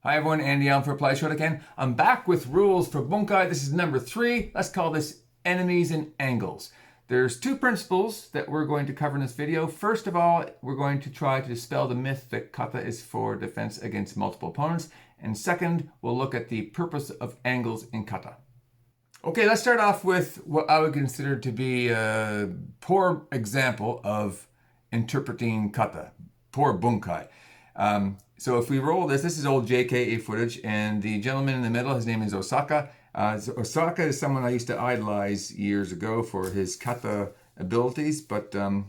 Hi everyone, Andy Allen for Apply Shotokan. I'm back with rules for Bunkai. This is number 3. Let's call this enemies and angles. There's 2 principles that we're going to cover in this video. First of all, we're going to try to dispel the myth that Kata is for defense against multiple opponents. And second, we'll look at the purpose of angles in Kata. Okay, let's start off with what I would consider to be a poor example of interpreting Kata, poor Bunkai. So if we roll this is old JKA footage, and the gentleman in the middle, his name is Osaka. Osaka is someone I used to idolize years ago for his kata abilities, but the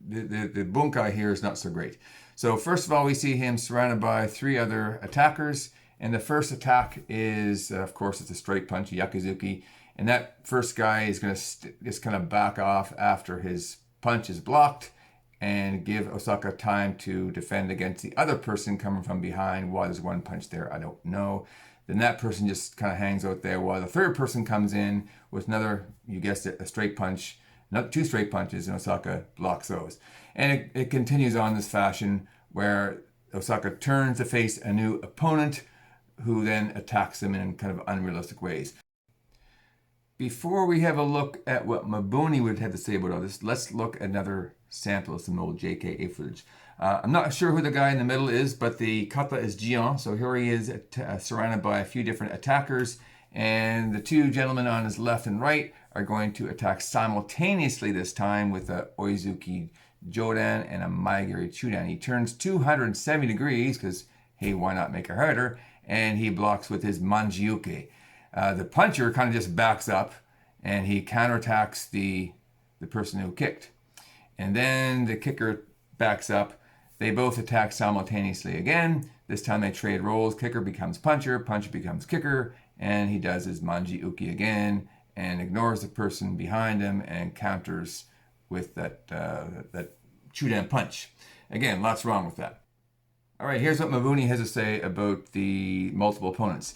Bunkai here is not so great. So first of all, we see him surrounded by 3 other attackers, and the first attack is, of course, it's a straight punch, Yakuzuki, and that first guy is going to just kind of back off after his punch is blocked, and give Osaka time to defend against the other person coming from behind. Why there's 1 punch there, I don't know. Then that person just kind of hangs out there while the third person comes in with another, you guessed it, a straight punch, not 2 straight punches, and Osaka blocks those. And it continues on this fashion where Osaka turns to face a new opponent who then attacks him in kind of unrealistic ways. Before we have a look at what Mabuni would have to say about all this, let's look at another sample of some old JKA footage. I'm not sure who the guy in the middle is, but the kata is Jian. So here he is surrounded by a few different attackers, and the 2 gentlemen on his left and right are going to attack simultaneously this time with a Oizuki Jodan and a Maigiri Chudan. He turns 270 degrees because, hey, why not make it harder? And he blocks with his Manjiuke. The puncher kind of just backs up and he counterattacks the person who kicked. And then the kicker backs up. They both attack simultaneously again. This time they trade roles. Kicker becomes puncher, puncher becomes kicker, and he does his Manji Uki again and ignores the person behind him and counters with that Chudan punch. Again, lots wrong with that. All right, here's what Mabuni has to say about the multiple opponents.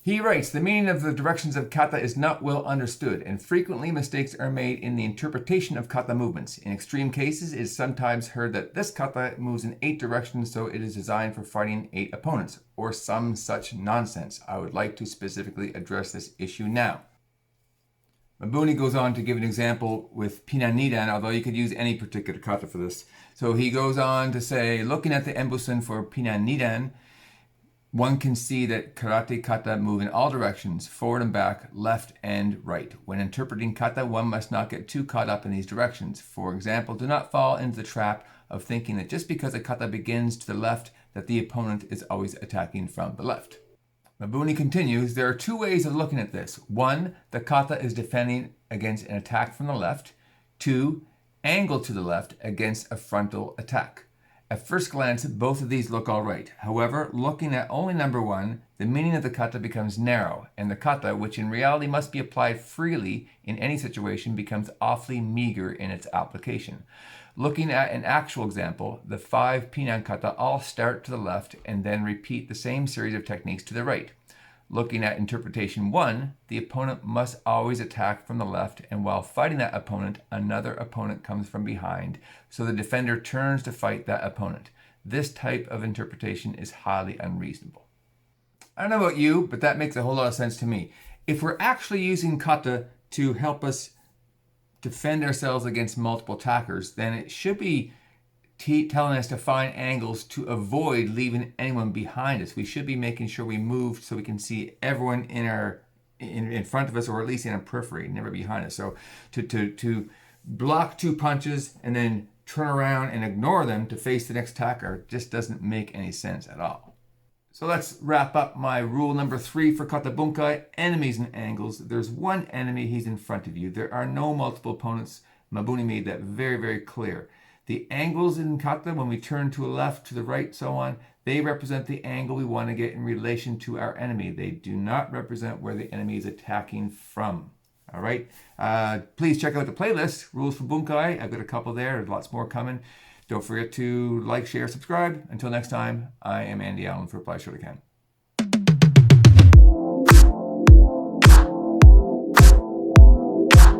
He writes, the meaning of the directions of kata is not well understood, and frequently mistakes are made in the interpretation of kata movements. In extreme cases, it is sometimes heard that this kata moves in 8 directions, so it is designed for fighting 8 opponents, or some such nonsense. I would like to specifically address this issue now. Mabuni goes on to give an example with Pinan Nidan, although you could use any particular kata for this. So he goes on to say, looking at the embusen for Pinan Nidan, one can see that karate kata move in all directions, forward and back, left and right. When interpreting kata, one must not get too caught up in these directions. For example, do not fall into the trap of thinking that just because a kata begins to the left, that the opponent is always attacking from the left. Mabuni continues, there are 2 ways of looking at this. 1, the kata is defending against an attack from the left. 2, angle to the left against a frontal attack. At first glance, both of these look all right. However, looking at only number 1, the meaning of the kata becomes narrow, and the kata, which in reality must be applied freely in any situation, becomes awfully meager in its application. Looking at an actual example, the 5 Pinan kata all start to the left and then repeat the same series of techniques to the right. Looking at interpretation 1, the opponent must always attack from the left, and while fighting that opponent, another opponent comes from behind, so the defender turns to fight that opponent. This type of interpretation is highly unreasonable. I don't know about you, but that makes a whole lot of sense to me. If we're actually using kata to help us defend ourselves against multiple attackers, then it should be telling us to find angles to avoid leaving anyone behind us. We should be making sure we move so we can see everyone in front of us, or at least in a periphery, never behind us. So to block 2 punches and then turn around and ignore them to face the next attacker just doesn't make any sense at all. So let's wrap up my rule number 3 for Kata Bunkai, enemies and angles. There's 1 enemy, he's in front of you. There are no multiple opponents. Mabuni made that very, very clear. The angles in kata, when we turn to the left, to the right, so on, they represent the angle we want to get in relation to our enemy. They do not represent where the enemy is attacking from. All right. Please check out the playlist, Rules for Bunkai. I've got a couple there. There's lots more coming. Don't forget to like, share, subscribe. Until next time, I am Andy Allen for Apply Shotokan.